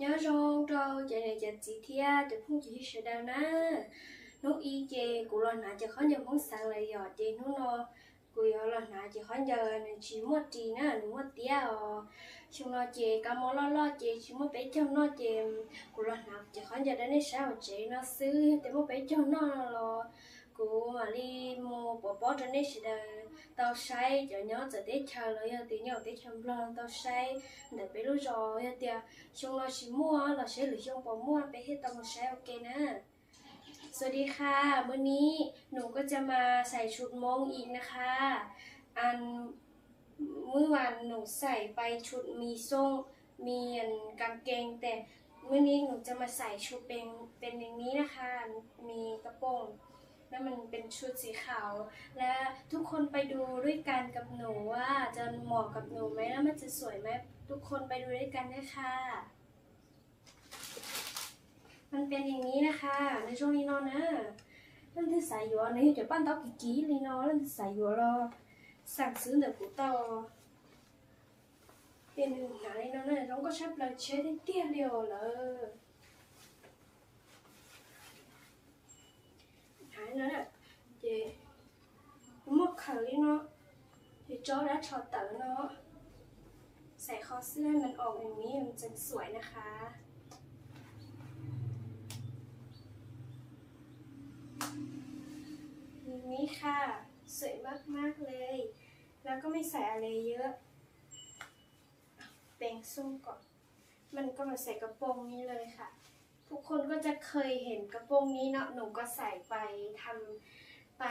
nhớ rong trâu chạy này chạy chị thia để không chỉ sẽ đau na nó y chê cụ lo nãy chỉ khó nhớ không sang lại giờ chê nó cụ lo nãy chỉ khó nhớ này chỉ một tí na nó một tí chúng nó chê cả món lo chê chỉ một bé cho nó chê cụ lo nãy chỉ khó nhớ đến sao chê nó xứ để một bé cho nó lo cụ mà đi mua bỏ cho nên sẽ tao say cho nhớ giờ tết chờ rồi thì nhớ tết chăm lo tao say để bé lúc rồi thì chúng nó chỉ mua là sẽ lựa chọn bỏ mua bé hết tao một say ok nè สวัสดีค่ะวันนี้หนูก็จะมาใส่ชุดมงอีกนะคะอันเมื่อวานหนูใส่ไปชุดมีทรงมีกางเกงแต่มื้อนี้หนูจะมาใส่ชุดเป็นอย่างนี้นะคะมีกระโปรงแล้วมันเป็นชุดสีขาวและทุกคนไปดูด้วยกันกับหนูว่าจะเหมาะกับหนูไหมแล้วมันจะสวยไหมทุกคนไปดูด้วยกันนะคะมันเป็นอย่างนี้นะคะในช่วงนี้นอนนะเรื่องที่ใส่อยู่อันนี้จะปั้นเต้ากี่เลยเนาะเรื่องที่ใส่อยู่รอสั่งซื้อเดี๋ยวกูเต้าเป็นหนาเลยเนาะเนี่ยเราก็ชอบเลยเช็ดเตี้ยเดียวเลยหายแล้วเนี่ยเดี๋ยวหมดขาเลยเนาะเดี๋ยวโจ้แล้วชอตเต๋อเนาะใส่คอเสื้อมันออกอย่างนี้มันจะสวยนะคะนี่ค่ะสวยมากๆเลยแล้วก็ไม่ใส่อะไรเยอะแปรงส้มก่อนมันก็มาใส่กระโปรงนี้เลยค่ะทุกคนก็จะเคยเห็นกระโปรงนี้เนาะหนูก็ใส่ไปทำไป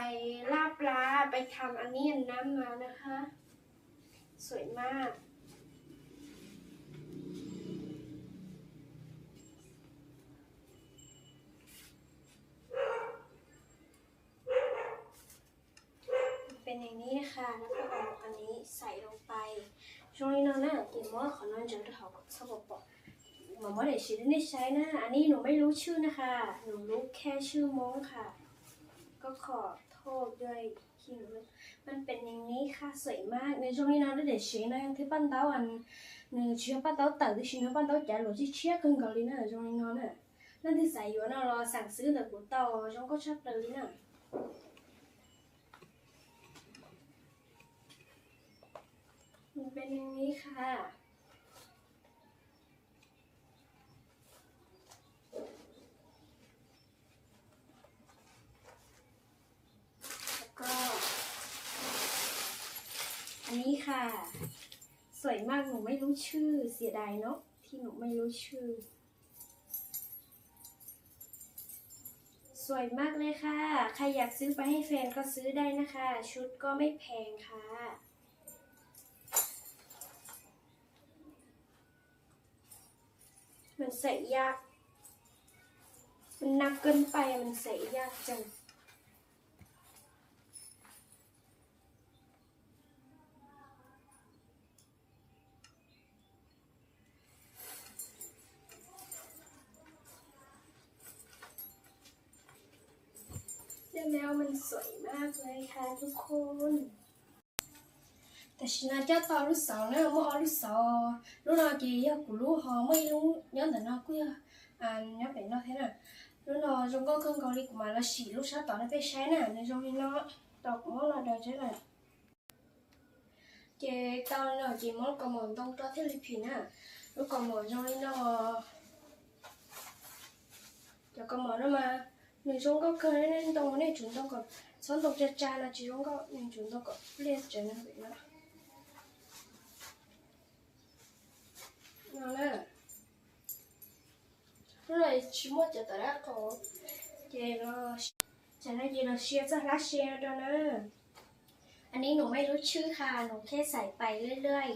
ลาบปลาไปทำอันนี้อันนั้นมานะคะสวยมากเป็นอย่างนี้นะคะแล้วก็เอาอันนี้ใส่ลงไปช่วงนี้น้องน่ะกินมอขอนอนเจอเขาสบปอกหมอมอเด็กชิ้นนี้ใช้นะอันนี้หนูไม่รู้ชื่อนะคะหนูรู้แค่ชื่อมงค่ะก็ขอโทษด้วยที่หนูมันเป็นอย่างนี้ค่ะสวยมากในช่วงนี้น้องได้เด็กชิ้นนะที่ปั้นเต้าอันหนึ่งชิ้นปั้นเต้าแต่ที่ชิ้นปั้นเต้าจ่ายหลุดที่เชี่ยกันก่อนเลยนะช่วงนี้น้องน่ะนั่นที่ใส่อยู่นะรอสั่งซื้อแต่กูเต้าช่องก็ชอบเลยนะมันเป็นอย่างนี้ค่ะแล้วก็อันนี้ค่ะสวยมากหนูไม่รู้ชื่อเสียดายเนาะที่หนูไม่รู้ชื่อสวยมากเลยค่ะใครอยากซื้อไปให้แฟนก็ซื้อได้นะคะชุดก็ไม่แพงค่ะมันใส่ยากมันหนักเกินไปมันใส่ยากจังแล้วมันสวยมากเลยค่ะทุกคนแต่ฉันจะต่อลูกสาวนะไม่เอาลูกสาวลูกน้อยกี่ยังกูรู้หอไม่รู้ย้อนแต่น้อยกูย้อนเป็นน้อยthế nàoลูกน้อยchúng có cơn cầu đi của mà là chỉ lúc sau tao nó phải sáng nè nên trong nó tao cũng món là đời thế này chị tao là chỉ món còn món đông cho thế lịch nè lúc còn món trong nó cho còn món đó mà nên chúng có cơn nên tao này chúng tao còn sống tao cha là chỉ chúng có nên chúng tao còn liên trở nên vậy đó nó nè lúc này chỉ một giờ tới đã có chị nóฉันได้ยินเราเชียร์จะรักเชียร์ด้วยนะอันนี้หนูไม่รู้ชื่อค่ะหนูแค่ใส่ไปเรื่อย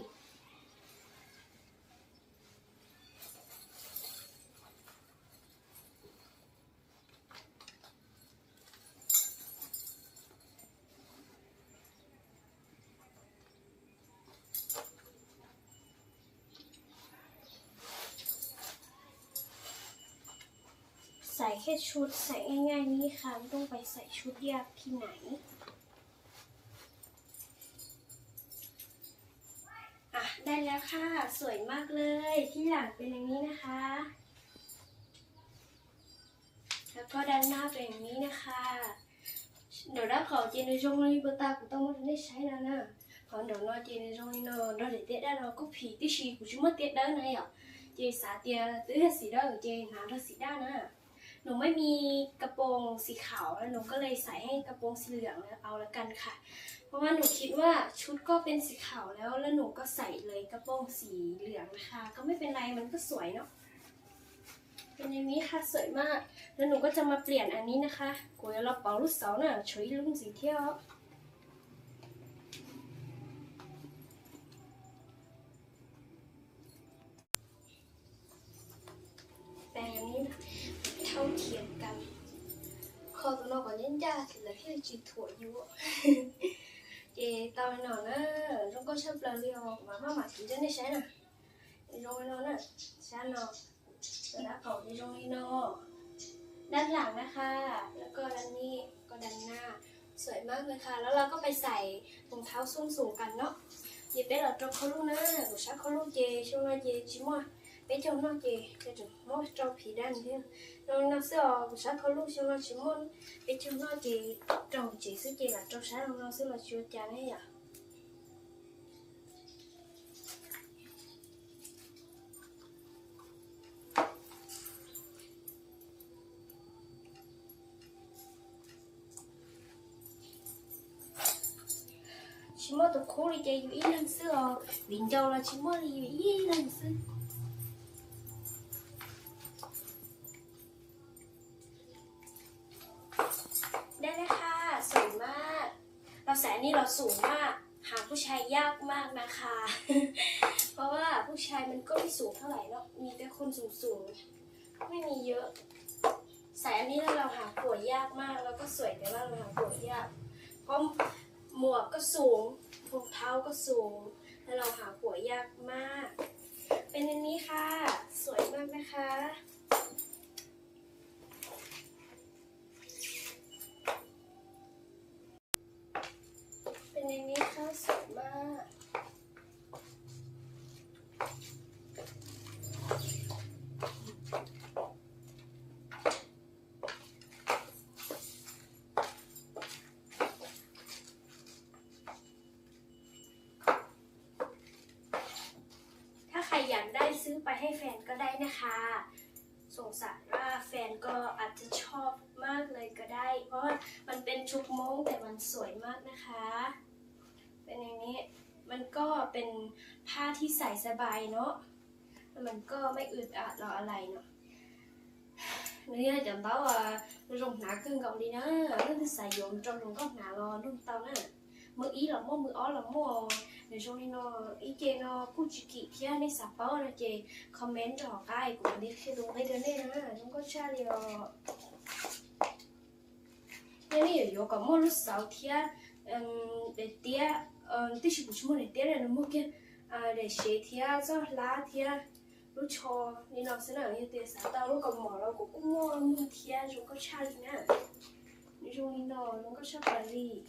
ใส่แค่ชุดใส่ง่ายๆนี่ค่ะไม่ต้องไปใส่ชุดยากที่ไหนได้แล้ว แล้วค่ะสวยมากเลยที่หลังเป็นอย่างนี้นะคะแล้วก็ด้านหน้าเป็นอย่างนี้นะคะเดี๋ยวเราขอเจนในช่วงนี้ปตากูต้องมาได้ใช้แล้วนะcòn đầu nó chị này rồi nó để tiết ra nó có phí tí xì của chúng mất tiết đó này ạ chị xả tiền tứ hết xì đó ở chị nào nó xì đa nữa หนูไม่มีกระโปรงสีขาวแล้วหนูก็เลยใส่ให้กระโปรงสีเหลืองเอาละกันค่ะเพราะว่าหนูคิดว่าชุดก็เป็นสีขาวแล้วหนูก็ใส่เลยกระโปรงสีเหลืองนะคะก็ไม่เป็นไรมันก็สวยเนาะเป็นอย่างนี้ค่ะสวยมากแล้วหนูก็จะมาเปลี่ยนอันนี้นะคะกูจะเราเป่าลูกเสาน่ะช่วยลุงสีเที่ยวแต่อันนี้เท่าเทียมกันคอตัวน้องก็ยันยาสิเลยที่จีถั่วอยู่เจตอนนอนนะเราก็ชอบเราเรียวมาพ่อหมากินจะได้ใช้น่ะในโรงนอนน่ะใช่เนาะแต่ละเขาในโรงนอนด้านหลังนะคะแล้วก็ด้านนี้ก็ด้านหน้าสวยมากเลยค่ะแล้วเราก็ไปใส่รองเท้าส้นสูงกันเนาะเย็บได้หรอจบเขาลูกนะหนูชักเขาลูกเจช่วงนั้นเจชิมว่าbé chồng nó kì cho chúng nó cho phí đan thế nó sẽ ở sát khó lúc xong nó chỉ muốn bé chồng nó chỉ trồng chỉ sức chỉ là trong sát nó sẽ là chưa chán ấy à chỉ muốn tụi khô đi chơi ý lần xưa bình châu là chỉ muốn đi ý lần xưaได้เลยค่ะสวยมากเราใส่อันนี้เราสูงมากหาผู้ชายยากมากนะคะ เพราะว่าผู้ชายมันก็ไม่สูงเท่าไหร่เนาะมีแต่คนสูงไม่มีเยอะใส่อันนี้แล้วเราหาผัวยากมากแล้วก็สวยแต่ว่าเราหาผัวยากเพราะหมวกก็สูงรองเท้าก็สูงแล้วเราหาผัวยากมากเป็นอันนี้ค่ะสวยมากนะคะเป็นอย่างนี้ค่ะสวยมากถ้าใครอยากได้ซื้อไปให้แฟนก็ได้นะคะสงสัยว่าแฟนก็อาจจะชอบมากเลยก็ได้เพราะว่ามันเป็นชุดโม้งแต่มันสวยมากนะคะเป็นอย่างนี้มันก็เป็นผ้าที่ใส่สบายเนาะมันก็ไม่อึดอัดหรออะไรเนาะเนี่ยchẳng tao rồng nã cưng cậu đi nữa nó xài dụng trong rồng góc nã lo luôn tao nè mưa ý là mưa ó là mưa để cho nên nó ý chê nó cũng chỉ kỹ kia nên sắp bao là chê comment cho cái của đi khi đúng đây đến đây nữa không có cha liền nên này có có mưa lúc sáu kia để tia tí chỉ cũng muốn để tia này nó mua kia để chế thia cho lá thia lúc cho nên nó sẽ là như thế sao tao lúc còn mỏ nó cũng mua thia rồi có cha gì nè rồi nó có cha bà gì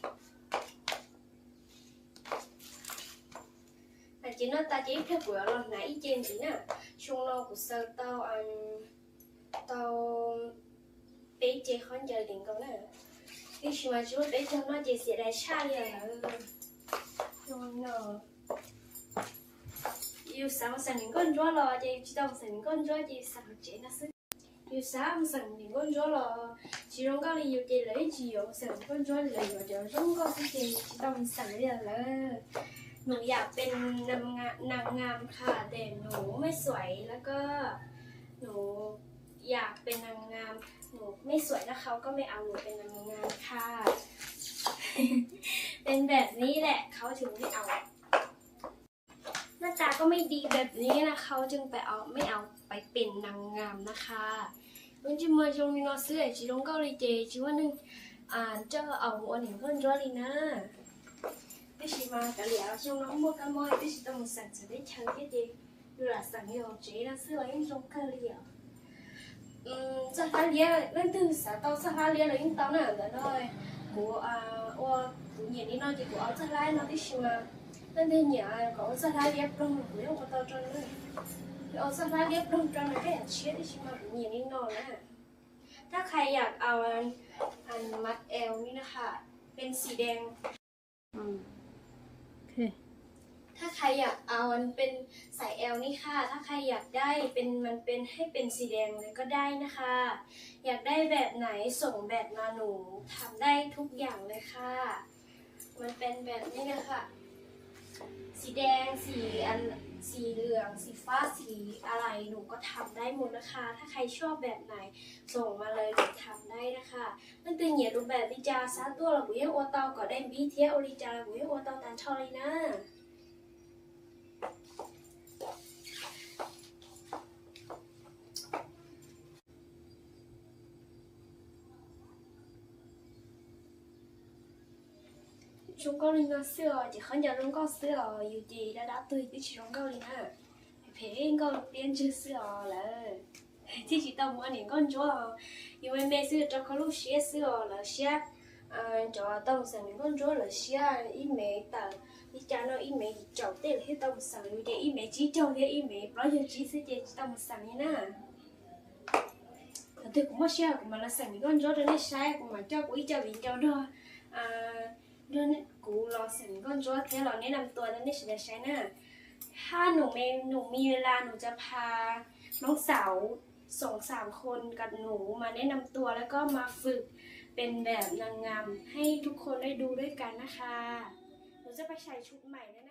là chỉ nó ta chỉ theo của nó nãy trên chỉ nè chung nó của sao tao ăn tao bé chế khó giờ điện câu nè cái gì mà chú bé cho nó chỉ sẽ đại cha liền rồi nó yêu sáng sáng những con chó lò chỉ tao sáng những con chó chỉ sáng chế nó sức yêu sáng những con chó lò chỉ trong cái yêu chỉ lấy chỉ yêu sáng con chó lấy rồi giờ trong cái chỉ tao sáng liền là หนูอยากเป็นนางงามค่ะแต่หนูไม่สวยแล้วก็หนูอยากเป็นนางงามหนูไม่สวยแล้วเขาก็ไม่เอาหนูเป็นนางงามค่ะ เป็นแบบนี้แหละเขาถึงไม่เอาหน้าตาก็ไม่ดีแบบนี้นะเขาจึงไม่เอาไปเป็นนางงามนะคะวันที่มาชมมีน้องเสื้อจีรงเกาหลีเจชื่อว่านึงเจ้าเอาหัวหนึ่งคนร้อยลีนะพี่ชิมาแต่เหลียวช่วงน้องมัวกันมอยพี่ชิต้องสั่งจะได้ชั้นที่ดีดูแลสั่งให้เราเจ๊นะซื้อไว้ยังตรงกันเหลียวสถานเลี้ยนั่นถึงสถานสถานเลี้ยเลยยังตอนนั้นเลยกูว่ากูเย็นนี้นอนจีกูเอาจะไล่นอนพี่ชิมา nên thì nhà có sát thái ghép đông của ông có tao cho nữaเอาsátท้ายเรียบร้อยจังเลยให้เชียร์ได้ชิมมาเป็นอย่างนี้นอนนะถ้าใครอยากเอาอันมัดเอวนี่นะคะเป็นสีแดง โอเค ถ้าใครอยากเอามันเป็นสายเอลนี่ค่ะถ้าใครอยากได้เป็นมันเป็นให้เป็นสีแดงเลยก็ได้นะคะ อยากได้แบบไหนส่งแบบมาหนูทำได้ทุกอย่างเลยค่ะมันเป็นแบบนี้นะคะสีแดงสีเหลืองสีฟ้าสีอะไรหนูก็ทำได้หมดนะคะ ถ้าใครชอบแบบไหนส่งมาเลยหนูทำได้นะคะนั่นเป็นเหยียดรูปแบบวิจารณ์ซะตัวเราบุยโอเตาก็ได้บีเทียโอริจาบุยโอเตาตันชอเลยนะchúng con linh nó xưa chỉ không nhớ chúng con xưa dù gì đã tươi thì chỉ chúng con linh à phải con tiên chưa xưa là thì chỉ tao muốn những con chó因为每次找考路写xưa là写cho tao sang những con chó là写ít mấy tờ đi cha nó ít mấy chậu tê là tao sang như thế ít mấy chỉ chậu thế ít mấy bao giờ chỉ sẽ chỉ tao sang như nè thì cũng mất xe của mà là sang những con chó nên sai của mà cho quý cho bị cho đó nênกูรอเสร็จก็จะแค่เราแนะนำตัวแล้วนี่ฉันจะใช้นะถ้าหนูมีเวลาหนูจะพาน้องสาว2-3 คนกับหนูมาแนะนำตัวแล้วก็มาฝึกเป็นแบบนางงามให้ทุกคนได้ดูด้วยกันนะคะหนูจะไปใส่ชุดใหม่แน่